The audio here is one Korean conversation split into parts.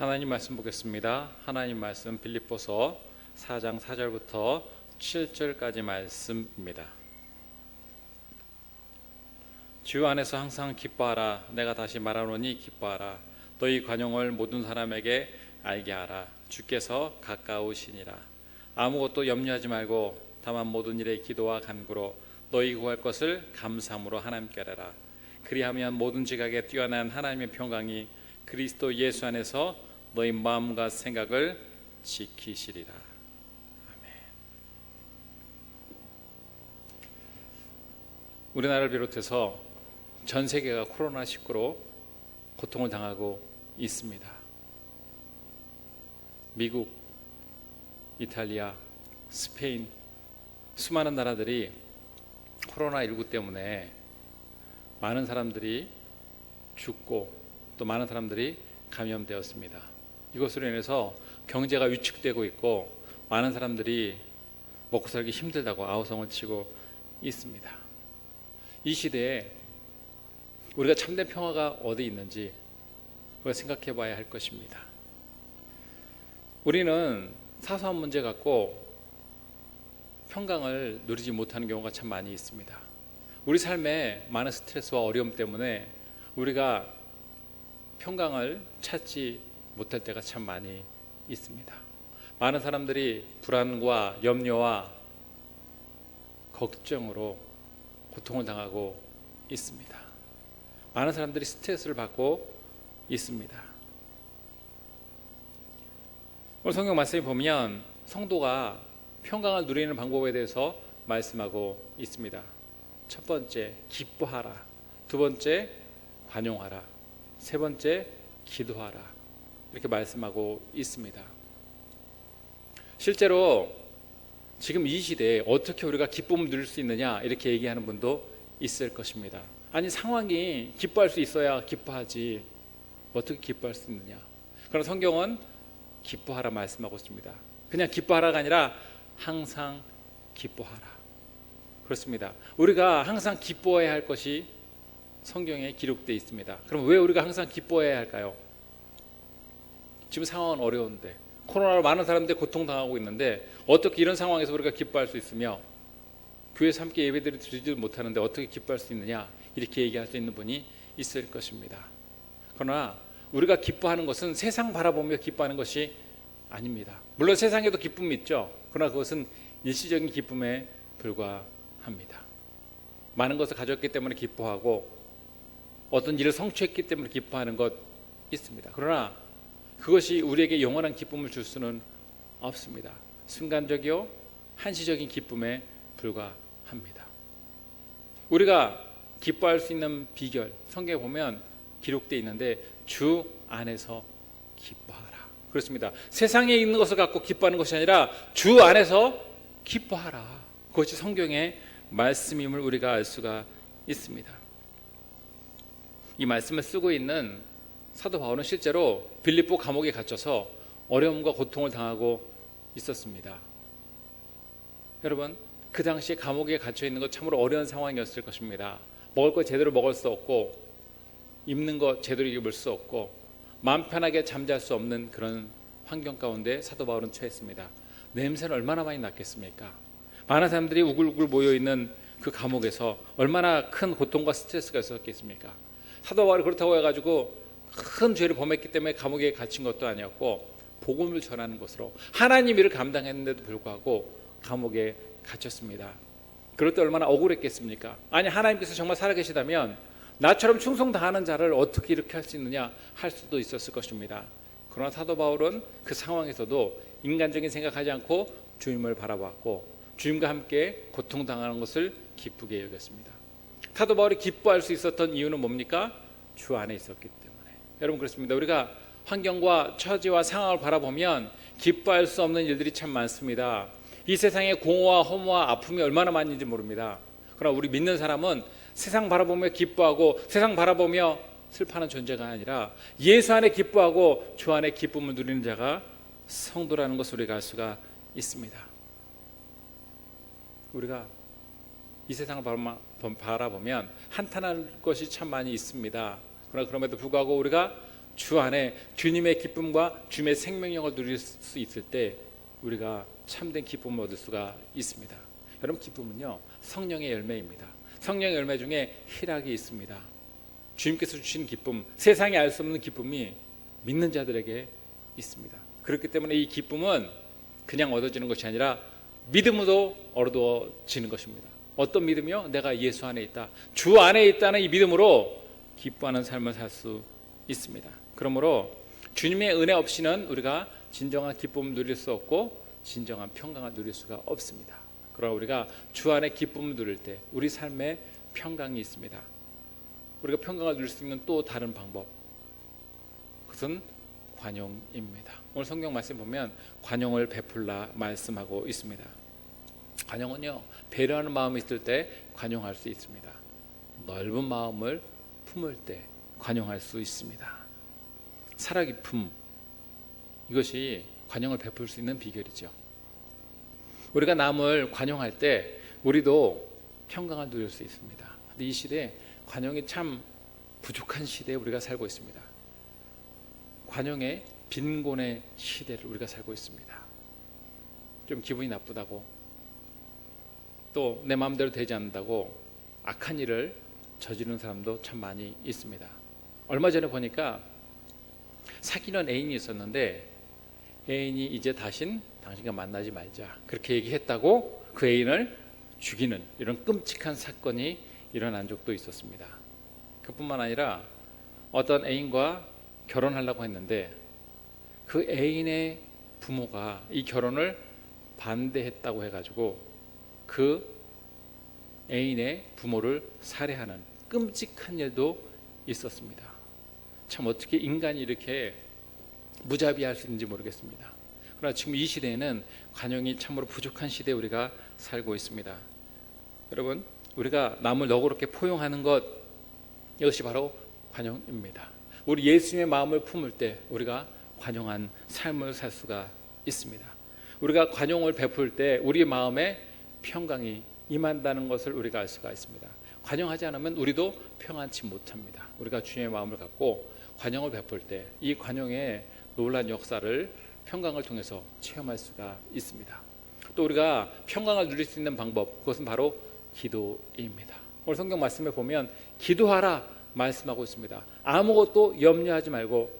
하나님 말씀 보겠습니다. 하나님 말씀 빌립보서 4장 4절부터 7절까지 말씀입니다. 주 안에서 항상 기뻐하라. 내가 다시 말하노니 기뻐하라. 너희 관용을 모든 사람에게 알게 하라. 주께서 가까우시니라. 아무것도 염려하지 말고 다만 모든 일에 기도와 간구로 너희 구할 것을 감사함으로 하나님께 아뢰라. 그리하면 모든 지각에 뛰어난 하나님의 평강이 그리스도 예수 안에서 너희 마음과 생각을 지키시리라. 아멘. 우리나라를 비롯해서 전 세계가 코로나19로 고통을 당하고 있습니다. 미국, 이탈리아, 스페인, 수많은 나라들이 코로나19 때문에 많은 사람들이 죽고 또 많은 사람들이 감염되었습니다. 이것으로 인해서 경제가 위축되고 있고 많은 사람들이 먹고 살기 힘들다고 아우성을 치고 있습니다. 이 시대에 우리가 참된 평화가 어디 있는지 우리가 생각해 봐야 할 것입니다. 우리는 사소한 문제 갖고 평강을 누리지 못하는 경우가 참 많이 있습니다. 우리 삶에 많은 스트레스와 어려움 때문에 우리가 평강을 찾지 못할 때가 참 많이 있습니다. 많은 사람들이 불안과 염려와 걱정으로 고통을 당하고 있습니다. 많은 사람들이 스트레스를 받고 있습니다. 오늘 성경 말씀에 보면 성도가 평강을 누리는 방법에 대해서 말씀하고 있습니다. 첫 번째, 기뻐하라. 두 번째, 관용하라. 세 번째, 기도하라. 이렇게 말씀하고 있습니다. 실제로 지금 이 시대에 어떻게 우리가 기쁨을 누릴 수 있느냐 이렇게 얘기하는 분도 있을 것입니다. 아니, 상황이 기뻐할 수 있어야 기뻐하지 어떻게 기뻐할 수 있느냐. 그러나 성경은 기뻐하라 말씀하고 있습니다. 그냥 기뻐하라가 아니라 항상 기뻐하라. 그렇습니다. 우리가 항상 기뻐해야 할 것이 성경에 기록되어 있습니다. 그럼 왜 우리가 항상 기뻐해야 할까요? 지금 상황은 어려운데 코로나로 많은 사람들이 고통당하고 있는데 어떻게 이런 상황에서 우리가 기뻐할 수 있으며 교회에서 함께 예배드리지 드리지도 못하는데 어떻게 기뻐할 수 있느냐 이렇게 얘기할 수 있는 분이 있을 것입니다. 그러나 우리가 기뻐하는 것은 세상 바라보며 기뻐하는 것이 아닙니다. 물론 세상에도 기쁨이 있죠. 그러나 그것은 일시적인 기쁨에 불과합니다. 많은 것을 가졌기 때문에 기뻐하고 어떤 일을 성취했기 때문에 기뻐하는 것 있습니다. 그러나 그것이 우리에게 영원한 기쁨을 줄 수는 없습니다. 순간적이요 한시적인 기쁨에 불과합니다. 우리가 기뻐할 수 있는 비결 성경에 보면 기록되어 있는데 주 안에서 기뻐하라. 그렇습니다. 세상에 있는 것을 갖고 기뻐하는 것이 아니라 주 안에서 기뻐하라. 그것이 성경의 말씀임을 우리가 알 수가 있습니다. 이 말씀을 쓰고 있는 사도 바울은 실제로 빌립보 감옥에 갇혀서 어려움과 고통을 당하고 있었습니다. 여러분, 그 당시에 감옥에 갇혀 있는 것 참으로 어려운 상황이었을 것입니다. 먹을 거 제대로 먹을 수 없고 입는 거 제대로 입을 수 없고 마음 편하게 잠잘 수 없는 그런 환경 가운데 사도 바울은 처했습니다. 냄새는 얼마나 많이 났겠습니까? 많은 사람들이 우글우글 모여있는 그 감옥에서 얼마나 큰 고통과 스트레스가 있었겠습니까? 사도 바울이 그렇다고 해가지고 큰 죄를 범했기 때문에 감옥에 갇힌 것도 아니었고 복음을 전하는 것으로 하나님 일을 감당했는데도 불구하고 감옥에 갇혔습니다. 그럴 때 얼마나 억울했겠습니까? 아니, 하나님께서 정말 살아계시다면 나처럼 충성당하는 자를 어떻게 이렇게 할 수 있느냐 할 수도 있었을 것입니다. 그러나 사도 바울은 그 상황에서도 인간적인 생각하지 않고 주님을 바라봤고 주님과 함께 고통당하는 것을 기쁘게 여겼습니다. 사도 바울이 기뻐할 수 있었던 이유는 뭡니까? 주 안에 있었기 때문에. 여러분, 그렇습니다. 우리가 환경과 처지와 상황을 바라보면 기뻐할 수 없는 일들이 참 많습니다. 이 세상에 공허와 허무와 아픔이 얼마나 많은지 모릅니다. 그러나 우리 믿는 사람은 세상 바라보며 기뻐하고 세상 바라보며 슬퍼하는 존재가 아니라 예수 안에 기뻐하고 주 안에 기쁨을 누리는 자가 성도라는 것을 우리가 알 수가 있습니다. 우리가 이 세상을 바라보면 한탄할 것이 참 많이 있습니다. 그러나 그럼에도 불구하고 우리가 주 안에 주님의 기쁨과 주님의 생명력을 누릴 수 있을 때 우리가 참된 기쁨을 얻을 수가 있습니다. 여러분, 기쁨은요 성령의 열매입니다. 성령의 열매 중에 희락이 있습니다. 주님께서 주신 기쁨, 세상에 알 수 없는 기쁨이 믿는 자들에게 있습니다. 그렇기 때문에 이 기쁨은 그냥 얻어지는 것이 아니라 믿음으로 얻어지는 것입니다. 어떤 믿음이요? 내가 예수 안에 있다, 주 안에 있다는 이 믿음으로 기뻐하는 삶을 살 수 있습니다. 그러므로 주님의 은혜 없이는 우리가 진정한 기쁨을 누릴 수 없고 진정한 평강을 누릴 수가 없습니다. 그러나 우리가 주 안에 기쁨을 누릴 때 우리 삶에 평강이 있습니다. 우리가 평강을 누릴 수 있는 또 다른 방법, 그것은 관용입니다. 오늘 성경 말씀 보면 관용을 베풀라 말씀하고 있습니다. 관용은요 배려하는 마음이 있을 때 관용할 수 있습니다. 넓은 마음을 품을 때 관용할 수 있습니다. 살아깊음, 이것이 관용을 베풀 수 있는 비결이죠. 우리가 남을 관용할 때 우리도 평강을 누릴 수 있습니다. 근데 이 시대에 관용이 참 부족한 시대에 우리가 살고 있습니다. 관용의 빈곤의 시대를 우리가 살고 있습니다. 좀 기분이 나쁘다고, 또 내 마음대로 되지 않는다고 악한 일을 저지르는 사람도 참 많이 있습니다. 얼마 전에 보니까 사귀는 애인이 있었는데 애인이 이제 다신 당신과 만나지 말자 그렇게 얘기했다고 그 애인을 죽이는 이런 끔찍한 사건이 일어난 적도 있었습니다. 그뿐만 아니라 어떤 애인과 결혼하려고 했는데 그 애인의 부모가 이 결혼을 반대했다고 해가지고 그 애인의 부모를 살해하는 끔찍한 일도 있었습니다. 참 어떻게 인간이 이렇게 무자비할 수 있는지 모르겠습니다. 그러나 지금 이 시대에는 관용이 참으로 부족한 시대에 우리가 살고 있습니다. 여러분, 우리가 남을 너그럽게 포용하는 것, 이것이 바로 관용입니다. 우리 예수님의 마음을 품을 때 우리가 관용한 삶을 살 수가 있습니다. 우리가 관용을 베풀 때 우리 마음에 평강이 임한다는 것을 우리가 알 수가 있습니다. 관용하지 않으면 우리도 평안치 못합니다. 우리가 주님의 마음을 갖고 관용을 베풀 때 이 관용의 놀라운 역사를 평강을 통해서 체험할 수가 있습니다. 또 우리가 평강을 누릴 수 있는 방법, 그것은 바로 기도입니다. 오늘 성경 말씀에 보면 기도하라 말씀하고 있습니다. 아무것도 염려하지 말고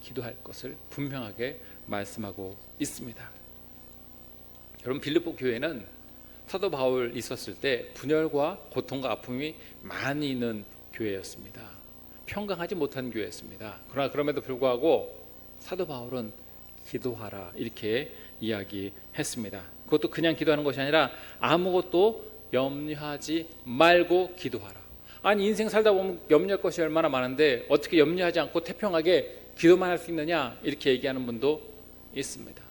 기도할 것을 분명하게 말씀하고 있습니다. 여러분, 빌립보 교회는 사도 바울 있었을 때 분열과 고통과 아픔이 많이 있는 교회였습니다. 평강하지 못한 교회였습니다. 그러나 그럼에도 불구하고 사도 바울은 기도하라 이렇게 이야기했습니다. 그것도 그냥 기도하는 것이 아니라 아무것도 염려하지 말고 기도하라. 아니, 인생 살다 보면 염려할 것이 얼마나 많은데 어떻게 염려하지 않고 태평하게 기도만 할 수 있느냐 이렇게 얘기하는 분도 있습니다.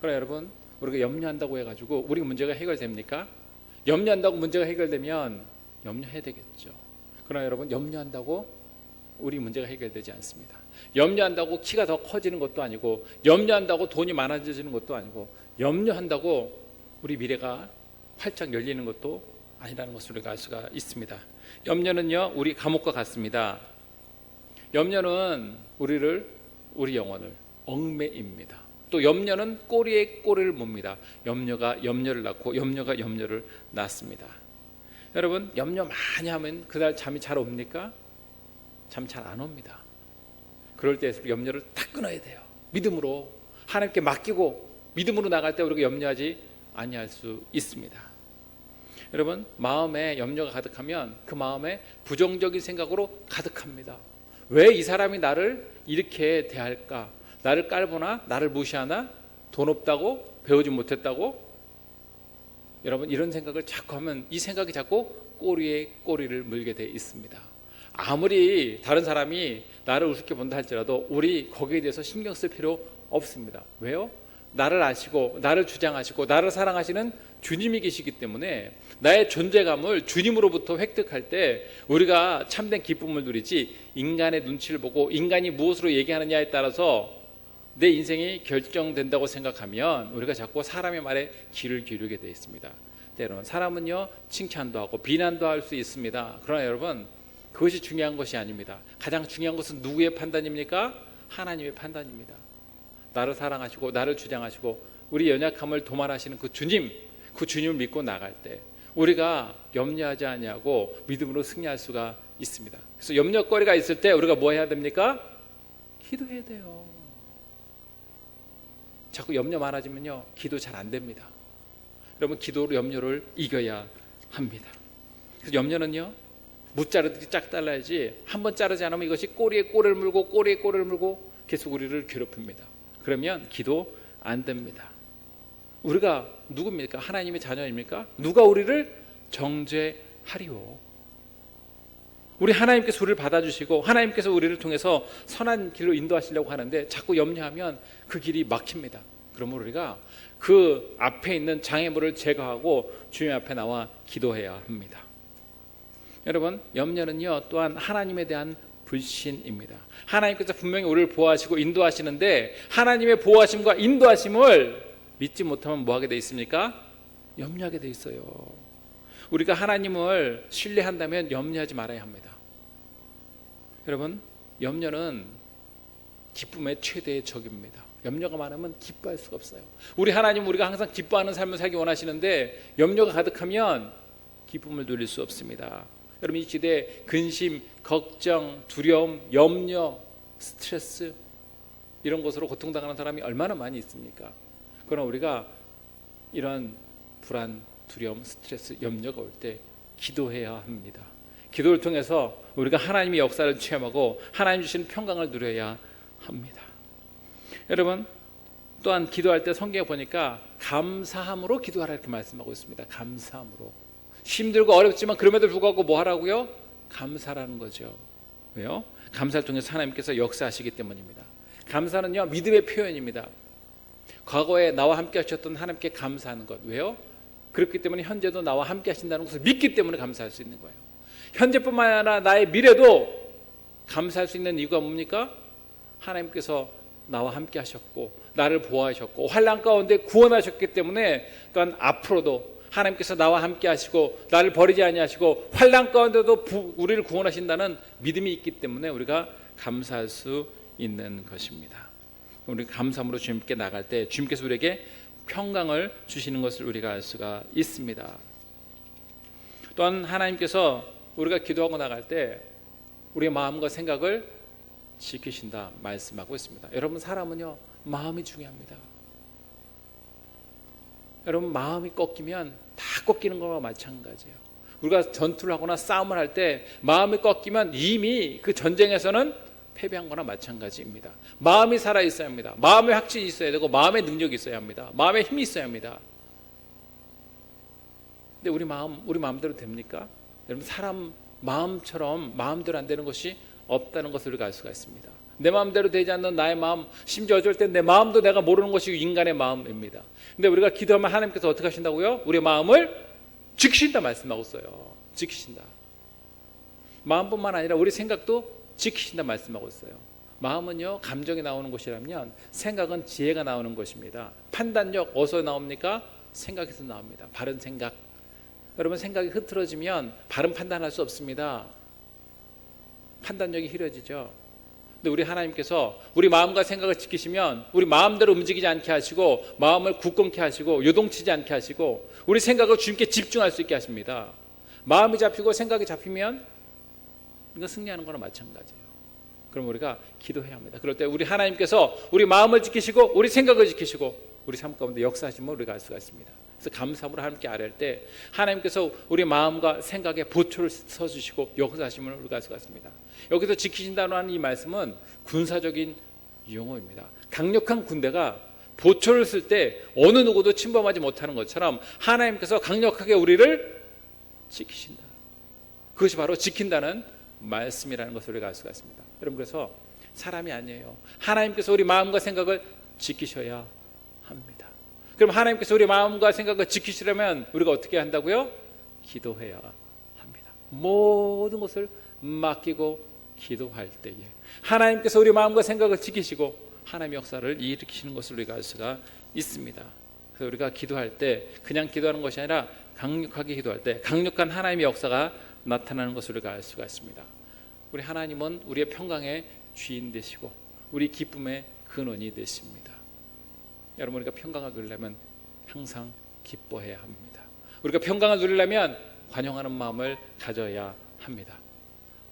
그러나 여러분, 우리가 염려한다고 해가지고 우리 문제가 해결됩니까? 염려한다고 문제가 해결되면 염려해야 되겠죠. 그러나 여러분, 염려한다고 우리 문제가 해결되지 않습니다. 염려한다고 키가 더 커지는 것도 아니고, 염려한다고 돈이 많아지는 것도 아니고, 염려한다고 우리 미래가 활짝 열리는 것도 아니라는 것을 우리가 알 수가 있습니다. 염려는요 우리 감옥과 같습니다. 염려는 우리 영혼을 얽매입니다. 또 염려는 꼬리에 꼬리를 뭅니다. 염려가 염려를 낳고 염려가 염려를 낳습니다. 여러분, 염려 많이 하면 그날 잠이 잘 옵니까? 잠 잘 안 옵니다. 그럴 때 염려를 딱 끊어야 돼요. 믿음으로 하나님께 맡기고 믿음으로 나갈 때 우리가 염려하지 아니할 수 있습니다. 여러분, 마음에 염려가 가득하면 그 마음에 부정적인 생각으로 가득합니다. 왜 이 사람이 나를 이렇게 대할까? 나를 깔보나? 나를 무시하나? 돈 없다고? 배우지 못했다고? 여러분, 이런 생각을 자꾸 하면 이 생각이 자꾸 꼬리에 꼬리를 물게 돼 있습니다. 아무리 다른 사람이 나를 우습게 본다 할지라도 우리 거기에 대해서 신경 쓸 필요 없습니다. 왜요? 나를 아시고 나를 주장하시고 나를 사랑하시는 주님이 계시기 때문에 나의 존재감을 주님으로부터 획득할 때 우리가 참된 기쁨을 누리지, 인간의 눈치를 보고 인간이 무엇으로 얘기하느냐에 따라서 내 인생이 결정된다고 생각하면 우리가 자꾸 사람의 말에 귀를 기울이게 되어 있습니다. 때로는 사람은요 칭찬도 하고 비난도 할 수 있습니다. 그러나 여러분, 그것이 중요한 것이 아닙니다. 가장 중요한 것은 누구의 판단입니까? 하나님의 판단입니다. 나를 사랑하시고 나를 주장하시고 우리 연약함을 도말하시는 그 주님을 믿고 나갈 때 우리가 염려하지 아니하고 믿음으로 승리할 수가 있습니다. 그래서 염려거리가 있을 때 우리가 뭐 해야 됩니까? 기도해야 돼요. 자꾸 염려 많아지면요, 기도 잘 안 됩니다. 여러분, 기도로 염려를 이겨야 합니다. 그래서 염려는요, 무자르듯이 쫙 잘라야지 한번 자르지 않으면 이것이 꼬리에 꼬리를 물고 계속 우리를 괴롭힙니다. 그러면 기도 안 됩니다. 우리가 누굽니까? 하나님의 자녀입니까? 누가 우리를 정죄하리요? 우리 하나님께서 우리를 받아주시고 하나님께서 우리를 통해서 선한 길로 인도하시려고 하는데 자꾸 염려하면 그 길이 막힙니다. 그러면 우리가 그 앞에 있는 장애물을 제거하고 주님 앞에 나와 기도해야 합니다. 여러분, 염려는요 또한 하나님에 대한 불신입니다. 하나님께서 분명히 우리를 보호하시고 인도하시는데 하나님의 보호하심과 인도하심을 믿지 못하면 뭐하게 돼 있습니까? 염려하게 돼 있어요. 우리가 하나님을 신뢰한다면 염려하지 말아야 합니다. 여러분, 염려는 기쁨의 최대의 적입니다. 염려가 많으면 기뻐할 수가 없어요. 우리 하나님은 우리가 항상 기뻐하는 삶을 살기 원하시는데 염려가 가득하면 기쁨을 누릴 수 없습니다. 여러분, 이 시대에 근심, 걱정, 두려움, 염려, 스트레스 이런 것으로 고통당하는 사람이 얼마나 많이 있습니까? 그러나 우리가 이런 불안, 두려움, 스트레스, 염려가 올 때 기도해야 합니다. 기도를 통해서 우리가 하나님의 역사를 체험하고 하나님 주시는 평강을 누려야 합니다. 여러분, 또한 기도할 때 성경에 보니까 감사함으로 기도하라 이렇게 말씀하고 있습니다. 감사함으로. 힘들고 어렵지만 그럼에도 불구하고 뭐 하라고요? 감사라는 거죠. 왜요? 감사를 통해서 하나님께서 역사하시기 때문입니다. 감사는요, 믿음의 표현입니다. 과거에 나와 함께 하셨던 하나님께 감사하는 것. 왜요? 그렇기 때문에 현재도 나와 함께 하신다는 것을 믿기 때문에 감사할 수 있는 거예요. 현재뿐만 아니라 나의 미래도 감사할 수 있는 이유가 뭡니까? 하나님께서 나와 함께 하셨고 나를 보호하셨고 환난 가운데 구원하셨기 때문에 또한 앞으로도 하나님께서 나와 함께 하시고 나를 버리지 아니하시고 환난 가운데도 우리를 구원하신다는 믿음이 있기 때문에 우리가 감사할 수 있는 것입니다. 우리 감사함으로 주님께 나갈 때 주님께서 우리에게 평강을 주시는 것을 우리가 알 수가 있습니다. 또한 하나님께서 우리가 기도하고 나갈 때 우리의 마음과 생각을 지키신다 말씀하고 있습니다. 여러분, 사람은요 마음이 중요합니다. 여러분, 마음이 꺾이면 다 꺾이는 거와 마찬가지예요. 우리가 전투를 하거나 싸움을 할 때 마음이 꺾이면 이미 그 전쟁에서는 패배한 거나 마찬가지입니다. 마음이 살아있어야 합니다. 마음의 확신이 있어야 되고 마음의 능력이 있어야 합니다. 마음의 힘이 있어야 합니다. 근데 우리 마음대로 됩니까? 여러분, 사람 마음처럼 마음대로 안 되는 것이 없다는 것을 우리가 알 수가 있습니다. 내 마음대로 되지 않는 나의 마음, 심지어 어쩔 땐 내 마음도 내가 모르는 것이 인간의 마음입니다. 근데 우리가 기도하면 하나님께서 어떻게 하신다고요? 우리의 마음을 지키신다 말씀하고 있어요. 지키신다. 마음뿐만 아니라 우리 생각도 지키신다 말씀하고 있어요. 마음은요 감정이 나오는 것이라면 생각은 지혜가 나오는 것입니다. 판단력 어디서 나옵니까? 생각에서 나옵니다. 바른 생각. 여러분, 생각이 흐트러지면 바른 판단할 수 없습니다. 판단력이 흐려지죠. 근데 우리 하나님께서 우리 마음과 생각을 지키시면 우리 마음대로 움직이지 않게 하시고 마음을 굳건케 하시고 요동치지 않게 하시고 우리 생각을 주님께 집중할 수 있게 하십니다. 마음이 잡히고 생각이 잡히면 이거 승리하는 거나 마찬가지예요. 그럼 우리가 기도해야 합니다. 그럴 때 우리 하나님께서 우리 마음을 지키시고 우리 생각을 지키시고 우리 삶 가운데 역사하심을 우리가 알 수가 있습니다. 그래서 감사함으로 하나님께 아뢰할 때 하나님께서 우리 마음과 생각에 보초를 서주시고 역사하심을 우리가 알 수가 있습니다. 여기서 지키신다는 이 말씀은 군사적인 용어입니다. 강력한 군대가 보초를 쓸 때 어느 누구도 침범하지 못하는 것처럼 하나님께서 강력하게 우리를 지키신다. 그것이 바로 지킨다는 말씀이라는 것을 우리가 알 수가 있습니다. 여러분, 그래서 사람이 아니에요. 하나님께서 우리 마음과 생각을 지키셔야 합니다. 그럼 하나님께서 우리 마음과 생각을 지키시려면 우리가 어떻게 한다고요? 기도해야 합니다. 모든 것을 맡기고 기도할 때에 하나님께서 우리 마음과 생각을 지키시고 하나님의 역사를 일으키시는 것을 우리가 알 수가 있습니다. 그래서 우리가 기도할 때 그냥 기도하는 것이 아니라 강력하게 기도할 때 강력한 하나님의 역사가 나타나는 것을 우리가 알 수가 있습니다. 우리 하나님은 우리의 평강의 주인 되시고 우리 기쁨의 근원이 되십니다. 여러분, 우리가 평강을 누리려면 항상 기뻐해야 합니다. 우리가 평강을 누리려면 관용하는 마음을 가져야 합니다.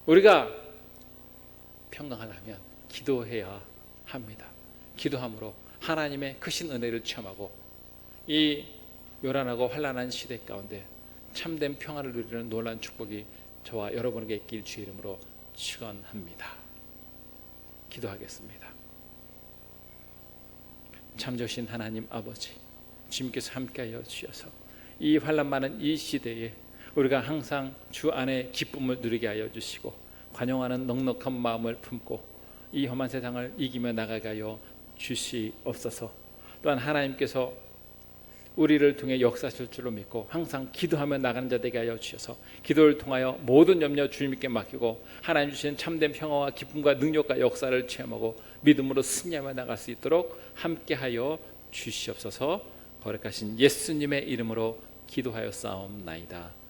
우리가 평강하려면 기도해야 합니다. 기도함으로 하나님의 크신 은혜를 체험하고 이 요란하고 환란한 시대 가운데 참된 평안을 누리는 놀라운 축복이 저와 여러분에게 있길 주의 이름으로 축원합니다. 기도하겠습니다. 참 좋으신 하나님 아버지, 주님께서 함께하여 주셔서 이 환란 많은 이 시대에 우리가 항상 주 안에 기쁨을 누리게 하여 주시고 관용하는 넉넉한 마음을 품고 이 험한 세상을 이기며 나가게 하여 주시옵소서. 또한 하나님께서 우리를 통해 역사하실 줄로 믿고 항상 기도하며 나가는 자 되게 하여 주셔서 기도를 통하여 모든 염려 주님께 맡기고 하나님 주시는 참된 평화와 기쁨과 능력과 역사를 체험하고 믿음으로 승리하며 나갈 수 있도록 함께하여 주시옵소서. 거룩하신 예수님의 이름으로 기도하여 싸움나이다.